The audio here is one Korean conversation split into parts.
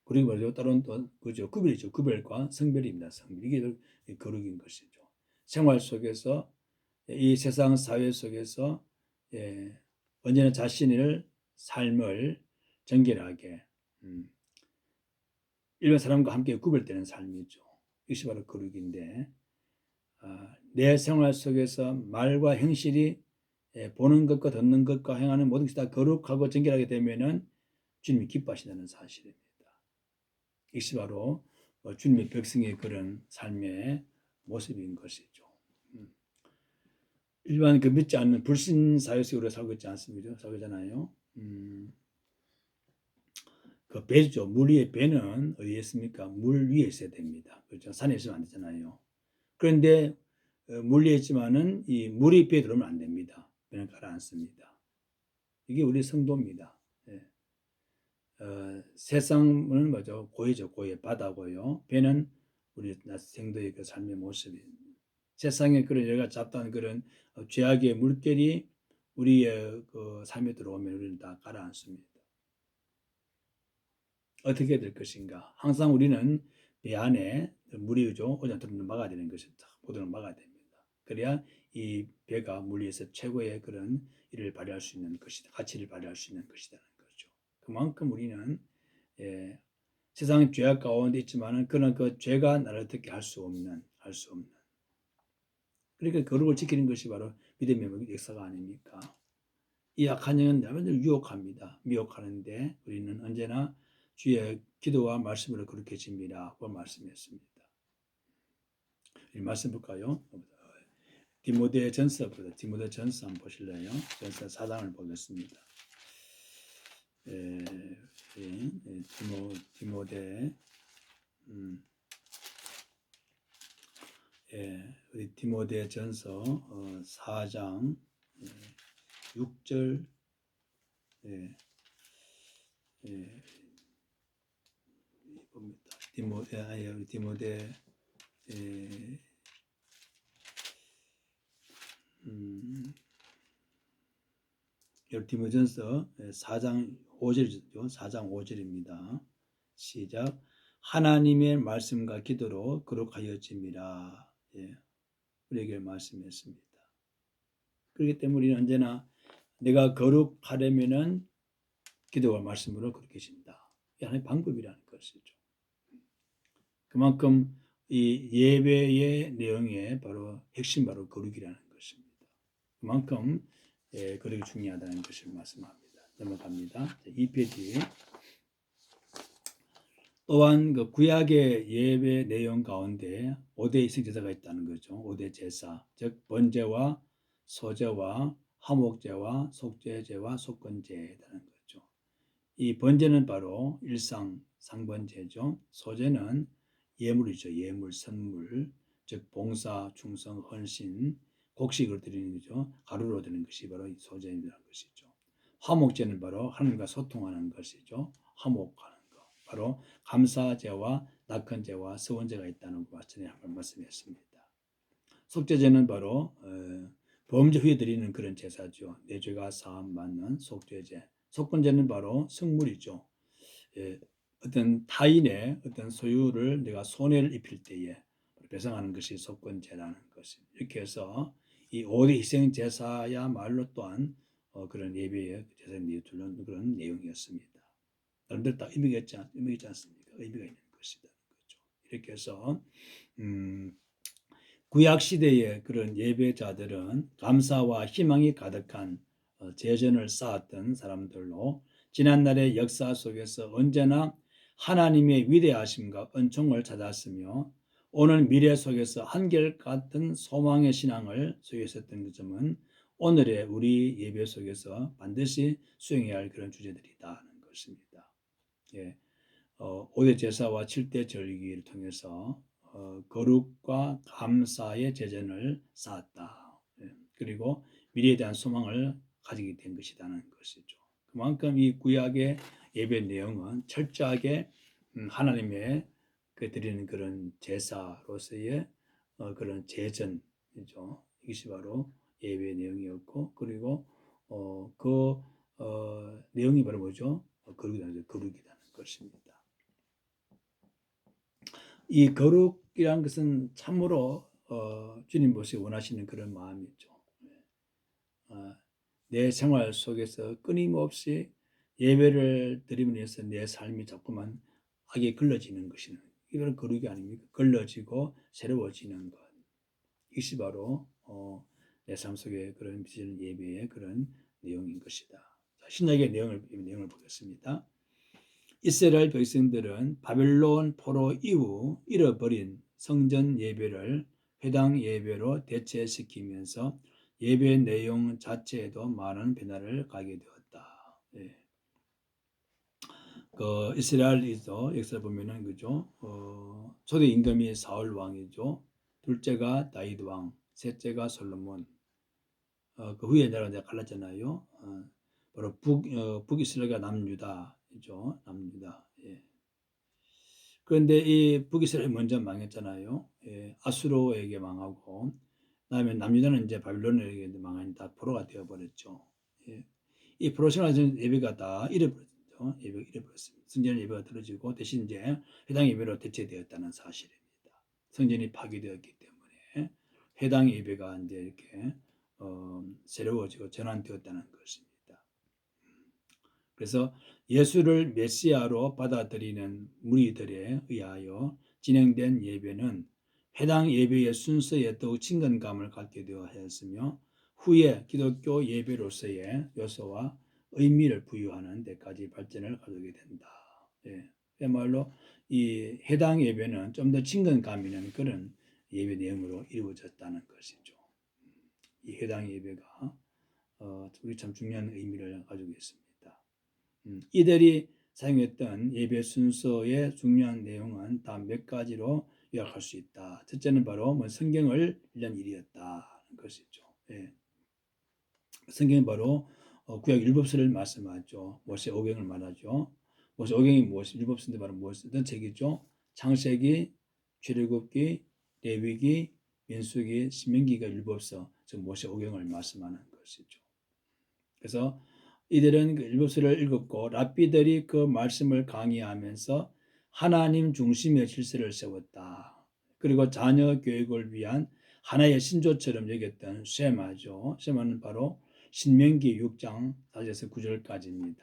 그리고 말이죠. 다른 또 그죠. 구별이죠. 구별과 성별입니다. 성별. 이게 거룩인 것이죠. 생활 속에서 이 세상 사회 속에서 언제나 자신을 삶을 정결하게 일반 사람과 함께 구별되는 삶이죠. 이것이 바로 거룩인데 내 생활 속에서 말과 행실이 보는 것과 듣는 것과 행하는 모든 것이 다 거룩하고 정결하게 되면은 주님이 기뻐하신다는 사실입니다. 이것이 바로 주님의 백성의 그런 삶의 모습인 것이죠. 일반 그 믿지 않는 불신 사회 속으로 살고 있지 않습니까? 살고 있잖아요. 그 배죠. 물 위에 배는 어디에 있습니까? 물 위에 있어야 됩니다. 그렇죠. 산에 있으면 안 되잖아요. 그런데 물 위에 있지만은 이 물이 배에 들어오면 안 됩니다. 배는 가라앉습니다. 이게 우리 성도입니다. 예. 세상은 뭐죠? 고해죠. 고해 바다고요. 배는 우리 생도의 그 삶의 모습입니다. 세상에 그런 여러 가지 잡다한 그런 죄악의 물결이 우리의 그 삶에 들어오면 우리는 다 가라앉습니다. 어떻게 될 것인가? 항상 우리는 배 안에 물이 오장 들어오는 막아야 되는 것입니다. 보도는 막아야 됩니다. 그래야 이 배가 물 위에서 최고의 그런 일을 발휘할 수 있는 것이다. 가치를 발휘할 수 있는 것이라는 거죠. 그만큼 우리는 세상 죄악 가운데 있지만은 그런 그 죄가 나를 어떻게 할 수 없는. 그러니까 거룩을 지키는 것이 바로 믿음의 역사가 아닙니까? 이 악한 영은 여러분들 유혹합니다. 미혹하는데 우리는 언제나 주의 기도와 말씀으로 거룩해집니다. 고 말씀했습니다. 이 말씀 볼까요? 디모데 전서 한번 보실래요? 전서 4장을 보겠습니다. 디모데 우리 디모데 전서 4장 6절 봅니다. 디모데 디모전서 4장 5절이죠. 4장 5절입니다. 시작. 하나님의 말씀과 기도로 거룩하여짐이라. 우리에게 말씀했습니다. 그렇기 때문에 우리는 언제나 내가 거룩하려면은 기도와 말씀으로 거룩해진다. 이 하나의 방법이라는 것이죠. 그만큼 이 예배의 내용의 바로 핵심 바로 거룩이라는 것입니다. 그만큼 거룩이 중요하다는 것을 말씀합니다. 넘어갑니다. 2페이지. 또한 그 구약의 예배 내용 가운데 5대 희생제사가 있다는 거죠. 5대 제사, 즉 번제와 소제와 화목제와 속죄제와 속건제라는 거죠. 이 번제는 바로 일상 상번제죠. 소제는 예물이죠. 예물, 선물, 즉 봉사, 충성, 헌신, 곡식으로 드리는 거죠. 가루로 드리는 것이 바로 소제라는 것이죠. 화목제는 바로 하나님과 소통하는 것이죠. 화목하는 것. 바로 감사제와 낙헌제와 서원제가 있다는 것 전에 한번 말씀했습니다. 속죄제는 바로 범죄 후에 드리는 그런 제사죠. 내 죄가 사함 받는 속죄제. 속건제는 바로 성물이죠. 어떤 타인의 어떤 소유를 내가 손해를 입힐 때에 배상하는 것이 속건제라는 것이 이렇게 해서 이 5대 희생 제사야말로 또한 그런 예배의 제사에 두는 그런 내용이었습니다. 여러분들 다 의미가 있지 않습니까? 의미가 있는 것이다. 그렇죠. 이렇게 해서 구약 시대의 그런 예배자들은 감사와 희망이 가득한 재전을 쌓았던 사람들로 지난날의 역사 속에서 언제나 하나님의 위대하심과 은총을 찾았으며 오는 미래 속에서 한결같은 소망의 신앙을 소유했었던 점은 오늘의 우리 예배 속에서 반드시 수행해야 할 그런 주제들이다는 것입니다. 5대 제사와 7대 절기를 통해서 거룩과 감사의 제전을 쌓았다. 그리고 미래에 대한 소망을 가지게 된 것이라는 것이죠. 그만큼 이 구약의 예배 내용은 철저하게 하나님의 드리는 그런 제사로서의 그런 제전이죠. 이것이 바로 예배 내용이었고, 그리고 내용이 바로 뭐죠? 거룩이라는 것입니다. 이 거룩이란 것은 참으로 주님 모습이 원하시는 그런 마음이죠. 어, 내 생활 속에서 끊임없이 예배를 드리면 해서 내 삶이 자꾸만 악에 걸러지는 것이는 이건 거룩이 아닙니까? 걸러지고 새로워지는 것. 이것이 바로 내 삶 속에 그런 비치는 예배의 그런 내용인 것이다. 자, 신약의 내용을 보겠습니다. 이스라엘 백성들은 바벨론 포로 이후 잃어버린 성전 예배를 회당 예배로 대체시키면서 예배 내용 자체에도 많은 변화를 가게 되었다. 예. 그 이스라엘에서 역사 보면은 그죠? 초대 임금이 사울 왕이죠. 둘째가 다윗 왕, 셋째가 솔로몬. 그 후에 나라가 이제 갈랐잖아요. 바로 북이스라엘과 남유다이죠. 남유다. 예. 그런데 이 북이스라엘 먼저 망했잖아요. 예. 아수르에게 망하고, 그다음에 남유다는 이제 바빌론에게 망하니까 포로가 되어버렸죠. 예. 이 포로 생활에서 예배가 다 잃어버렸죠. 예배가 잃어버렸습니다. 성전 예배가 들어지고 대신 이제 회당 예배로 대체되었다는 사실입니다. 성전이 파괴되었기 때문에 회당 예배가 이제 이렇게 새로워지고 전환되었다는 것입니다. 그래서 예수를 메시아로 받아들이는 무리들에 의하여 진행된 예배는 해당 예배의 순서에 더욱 친근감을 갖게 되어 하였으며 후에 기독교 예배로서의 요소와 의미를 부여하는 데까지 발전을 가져게 된다. 예. 그야말로 이 해당 예배는 좀 더 친근감 있는 그런 예배 내용으로 이루어졌다는 것이죠. 이 해당 예배가 우리 참 중요한 의미를 가지고 있습니다. 이들이 사용했던 예배 순서의 중요한 내용은 다 몇 가지로 요약할 수 있다. 첫째는 바로 성경을 읽는 일이었다는 것이죠. 예. 성경은 바로 구약 율법서를 말씀하죠. 모세 오경을 말하죠. 모세 오경이 무엇이 율법서인데 바로 무엇이든 책이죠. 창세기, 출애굽기, 레위기, 민수기, 신명기가 율법서, 즉 모세 오경을 말씀하는 것이죠. 그래서 이들은 그 율법서를 읽었고 랍비들이 그 말씀을 강의하면서 하나님 중심의 질서를 세웠다. 그리고 자녀 교육을 위한 하나의 신조처럼 여겼던 쉐마죠. 쉐마는 바로 신명기 6장 4절에서 9절까지입니다.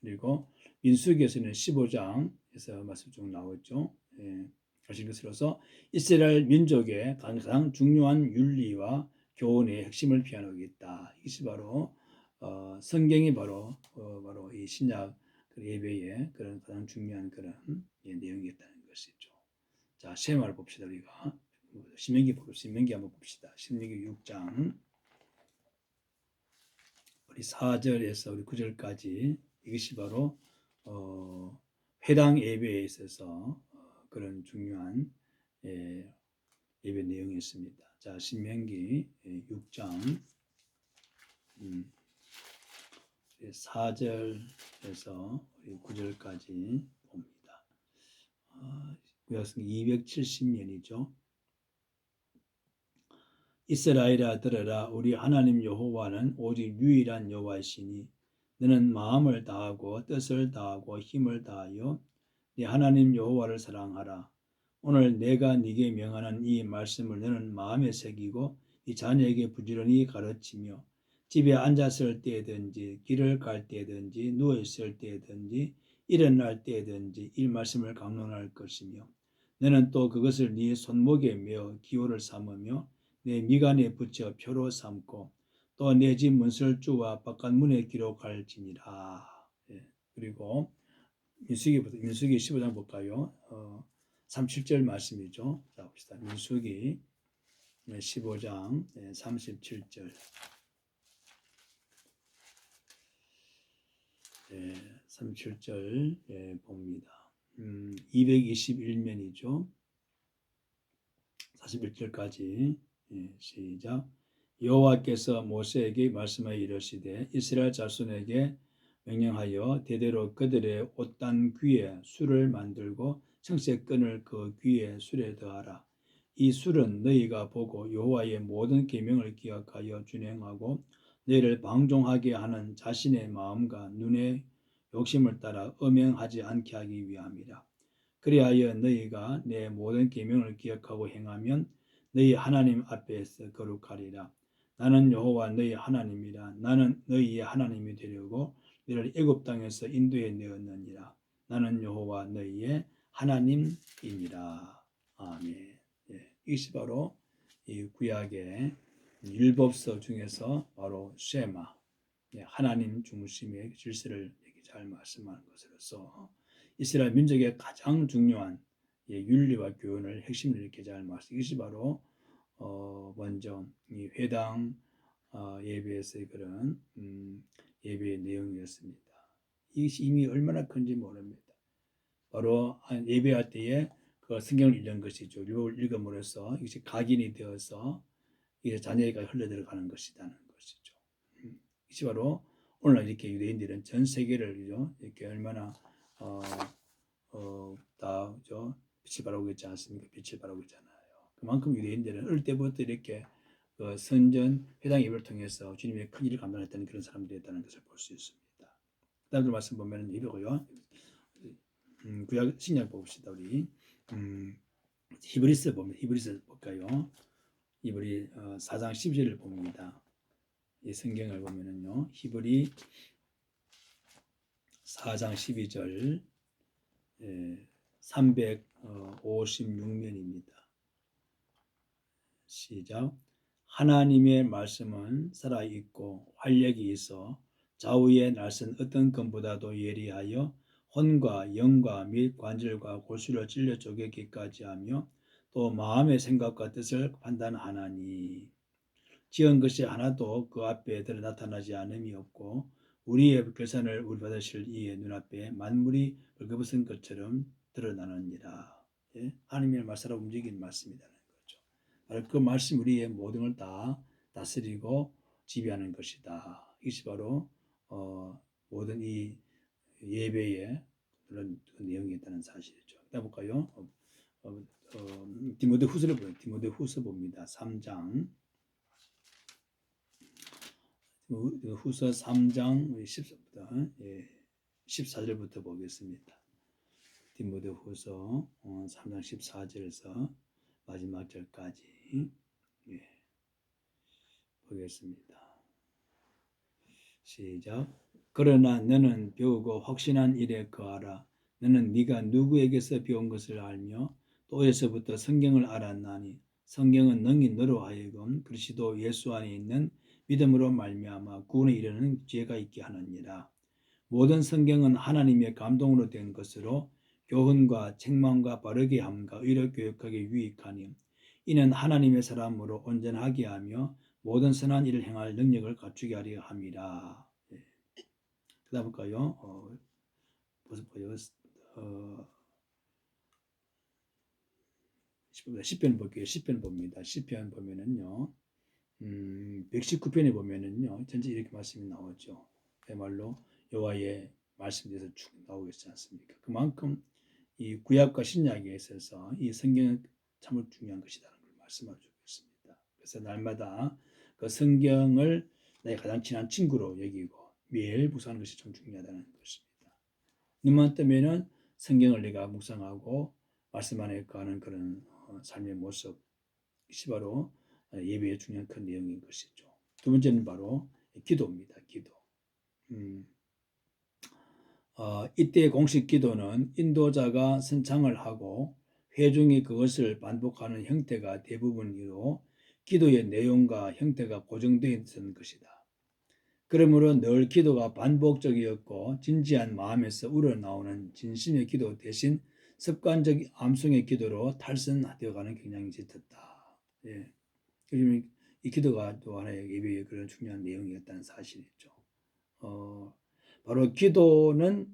그리고 민수기에서는 15장에서 말씀 쭉 나오죠. 예. 하신 것으로서 이스라엘 민족의 가장 중요한 윤리와 교훈의 핵심을 피워나가겠다. 이것이 바로 성경이 바로 이 신약 예배의 그런 가장 중요한 그런 내용이었다는 것이죠. 자, 쉐마를 봅시다. 우리가 신명기 한번 봅시다. 신명기 6장 우리 4절에서 우리 9절까지 이것이 바로 회당 예배에 있어서 그런 중요한 예배 내용이었습니다. 자, 신명기 6장 4절에서 9절까지 봅니다. 구약성경 270년이죠. 이스라엘아 들으라. 우리 하나님 여호와는 오직 유일한 여호와이시니 너는 마음을 다하고 뜻을 다하고 힘을 다하여 네 하나님 여호와를 사랑하라. 오늘 내가 네게 명하는 이 말씀을 너는 마음에 새기고 네 자녀에게 부지런히 가르치며 집에 앉았을 때든지 길을 갈 때든지 누워 있을 때든지 일어날 때든지 이 말씀을 강론할 것이며 너는 또 그것을 네 손목에 메어 기호를 삼으며 내 미간에 붙여 표로 삼고 또 내 집 문설주와 바깥 문에 기록할지니라. 예. 그리고 민수기 15장 볼까요? 37절 말씀이죠. 자 봅시다. 민수기 15장 37절. 37절 봅니다. 221면이죠. 41절까지 시작. 여호와께서 모세에게 말씀하여 이르시되 이스라엘 자손에게 명령하여 대대로 그들의 옷단 귀에 술을 만들고 청색끈을 그 귀에 술에 더하라. 이 술은 너희가 보고 여호와의 모든 계명을 기억하여 준행하고 너희를 방종하게 하는 자신의 마음과 눈의 욕심을 따라 음행하지 않게 하기 위함이라. 그리하여 너희가 내 모든 계명을 기억하고 행하면 너희 하나님 앞에서 거룩하리라. 나는 여호와 너희 하나님이라. 나는 너희의 하나님이 되려고 너희를 애굽 땅에서 인도해 내었느니라. 나는 여호와 너희의 하나님이니라. 아멘. 예, 이것이 바로 이 구약의 율법서 중에서 바로 쉐마, 하나님 중심의 질서를 잘 말씀하는 것으로서 이스라엘 민족의 가장 중요한 윤리와 교훈을 핵심을 이렇게 잘 말씀. 이것이 바로 먼저 이 회당 예배에서의 그런 예배의 내용이었습니다. 이것이 이미 얼마나 큰지 모릅니다. 바로 예배할 때에 그 성경을 읽는 것이죠. 율법을 읽음으로써 이것이 각인이 되어서 이제 자녀에게 흘러들어가는 것이라는 것이죠. 이것이 바로 오늘날 이렇게 유대인들은 전 세계를 이렇게 얼마나 빛을 발하고 있지 않습니까? 빛을 발하고 있잖아요. 그만큼 유대인들은 어릴 때부터 이렇게 선전 회당 예배를 통해서 주님의 큰 일을 감당했다는 그런 사람들이었다는 것을 볼 수 있습니다. 다음 말씀 보면은 이거고요. 구약 신약 봅시다. 우리 히브리서 보면 히브리서 볼까요? 히브리 4장 12절을 봅니다. 이 성경을 보면은요. 히브리 4장 12절 356면입니다. 시작. 하나님의 말씀은 살아있고 활력이 있어 좌우에 날선 어떤 검보다도 예리하여 혼과 영과 및 관절과 골수를 찔러 쪼개기까지 하며 또 마음의 생각과 뜻을 판단하나니 지은 것이 하나도 그 앞에 드러 나타나지 않음이 없고 우리의 결산을 우리 받으실 이의 눈앞에 만물이 벌거벗은 것처럼 드러나느니라. 예? 하나님의 말씀으로 움직이는 말씀이라는 거죠. 바로 그 말씀 우리의 모든 걸 다 다스리고 지배하는 것이다. 이것이 바로 모든 이 예배의 그런 내용이 있다는 사실이죠. 다음 볼까요? 디모데후서를 보요. 디모데후서 봅니다. 3장. 후서 3장 14절부터 보겠습니다. 디모데후서 3장 14절에서 마지막 절까지 보겠습니다. 시작. 그러나 너는 배우고 확신한 일에 거하라. 너는 네가 누구에게서 배운 것을 알며 또에서부터 성경을 알았나니 성경은 능히 너로 하여금 그리스도 예수 안에 있는 믿음으로 말미암아 구원에 이르는 지혜가 있게 하느니라. 모든 성경은 하나님의 감동으로 된 것으로 교훈과 책망과 바르게 함과 의로 교육하게 유익하니 이는 하나님의 사람으로 온전하게 하며 모든 선한 일을 행할 능력을 갖추게 하려 함이라. 그 다음 볼까요? 시편 볼게요. 시편 봅니다. 시편 보면은요. 119편에 보면은요. 전체 이렇게 말씀이 나오죠. 그야말로 여호와의 말씀에서 쭉 나오고 있지 않습니까? 그만큼 이 구약과 신약에 있어서 이 성경은 참으로 중요한 것이라는 걸 말씀해 주고 있습니다. 그래서 날마다 그 성경을 내 가장 친한 친구로 여기고 매일 묵상하는 것이 좀 중요하다는 것입니다. 눈만 뜨면은 성경을 내가 묵상하고 말씀 안에 거하는 그런 삶의 모습, 이것이 바로 예배의 중요한 큰 내용인 것이죠. 두 번째는 바로 기도입니다. 기도. 이때 공식 기도는 인도자가 선창을 하고 회중이 그것을 반복하는 형태가 대부분이로 기도의 내용과 형태가 고정되어 있는 것이다. 그러므로 늘 기도가 반복적이었고 진지한 마음에서 우러나오는 진심의 기도 대신 습관적 암송의 기도로 탈선되어가는 경향이 짙었다. 예. 이 기도가 또 하나의 예배의 그런 중요한 내용이었다는 사실이죠. 바로 기도는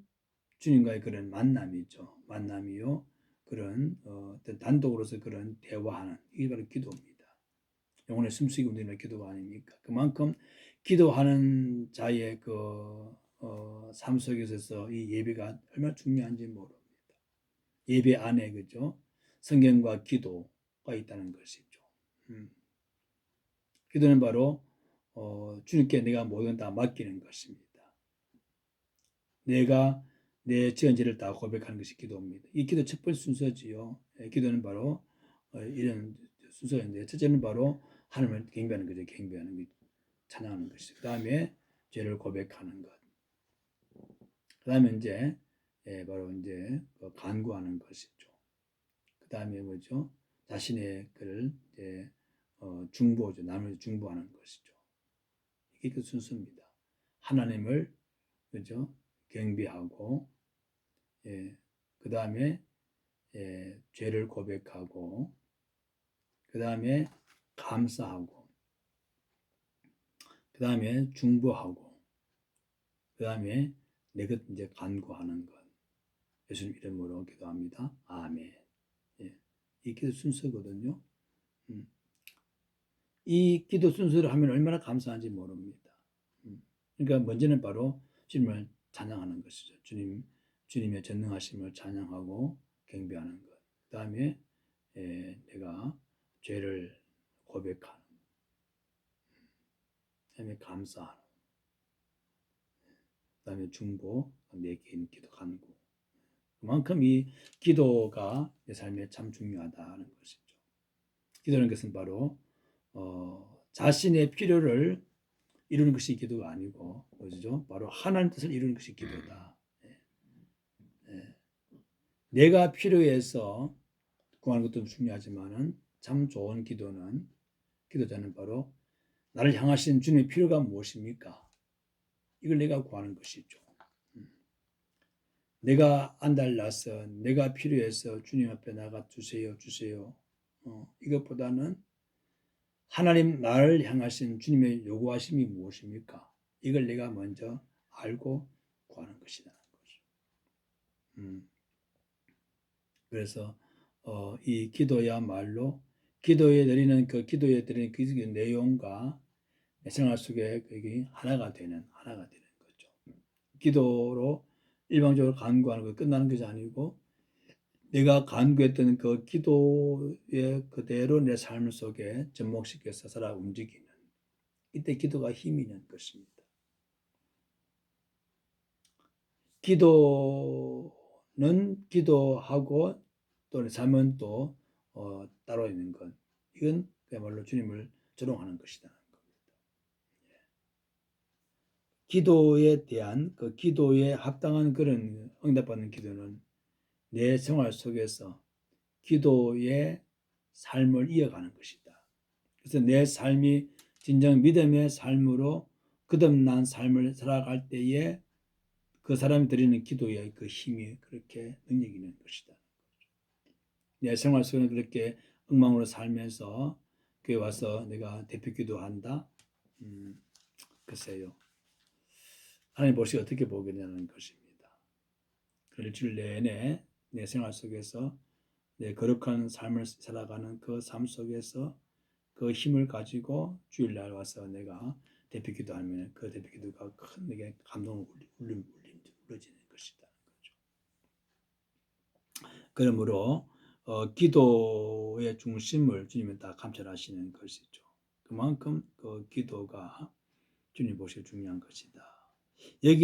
주님과의 그런 만남이죠. 만남이요. 그런 어떤 단독으로서 그런 대화하는 이게 바로 기도입니다. 영혼의 숨쉬기 운동이나 기도가 아닙니까? 그만큼 기도하는 자의 그 삶 속에 있어서 이 예배가 얼마나 중요한지 모릅니다. 예배 안에 그죠? 성경과 기도가 있다는 것이죠. 기도는 바로 주님께 내가 모든 다 맡기는 것입니다. 내가 내 지은 죄를 다 고백하는 것이 기도입니다. 이 기도 첫 번째 순서지요. 기도는 바로 이런 순서인데, 첫째는 바로 하나님을 경배하는 거죠. 경배하는 것, 찬양하는 것이. 그 다음에 죄를 고백하는 것. 그 다음에 이제 바로 이제 간구하는 것이죠. 그 다음에 뭐죠? 자신의 그를 이제 중보죠. 남을 중보하는 것이죠. 이게 그 순서입니다. 하나님을 그죠? 경배하고, 그 다음에 죄를 고백하고, 그 다음에 감사하고, 그 다음에 중보하고, 그 다음에 내 것 이제 간구하는 것. 예수님 이름으로 기도합니다. 아멘. 이 기도 순서거든요. 이 기도 순서를 하면 얼마나 감사한지 모릅니다. 그러니까 먼저는 바로 주님을 찬양하는 것이죠. 주님의 전능하심을 찬양하고 경배하는 것. 그 다음에 내가 죄를 고백하는, 그 다음에 감사하는, 그 다음에 중보, 내 개인 기도 간구. 그만큼 이 기도가 내 삶에 참 중요하다는 것이죠. 기도하는 것은 바로 자신의 필요를 이루는 것이 기도가 아니고 뭐죠? 바로 하나님 뜻을 이루는 것이 기도다. 내가 필요해서 구하는 것도 중요하지만은 참 좋은 기도자는 바로 나를 향하신 주님의 필요가 무엇입니까? 이걸 내가 구하는 것이죠. 내가 안달나서 내가 필요해서 주님 앞에 나가 주세요. 이것보다는 하나님 나를 향하신 주님의 요구하심이 무엇입니까? 이걸 내가 먼저 알고 구하는 것이라는 거죠. 그래서 이 기도야말로 기도에 드리는 그 내용과 생활 속에 그게 하나가 되는 거죠. 기도로 일방적으로 간구하는 거 끝나는 것이 아니고 내가 간구했던 그 기도에 그대로 내 삶 속에 접목시켜서 살아 움직이는, 이때 기도가 힘이 있는 것입니다. 기도는 기도하고 또 삶은 또 따로 있는 것. 이건 그야말로 주님을 조롱하는 것이다. 기도에 대한 그 기도에 합당한 그런 응답받는 기도는 내 생활 속에서 기도의 삶을 이어가는 것이다. 그래서 내 삶이 진정 믿음의 삶으로 거듭난 삶을 살아갈 때에 그 사람이 드리는 기도의 그 힘이 그렇게 능력 있는 것이다. 내 생활 속에는 그렇게 엉망으로 살면서 교회 와서 내가 대표 기도한다. 글쎄요. 하나님 보시 어떻게 보겠냐는 것입니다. 일주일 내내 내 생활 속에서 내 거룩한 삶을 살아가는 그 삶 속에서 그 힘을 가지고 주일날 와서 내가 대표 기도하면 그 대표 기도가 큰 내게 감동을 울려지는 것이다. 그러므로 기도의 중심을 주님은 다 감찰하시는 것이죠. 그만큼 그 기도가 주님 보시기에 중요한 것이다. 여기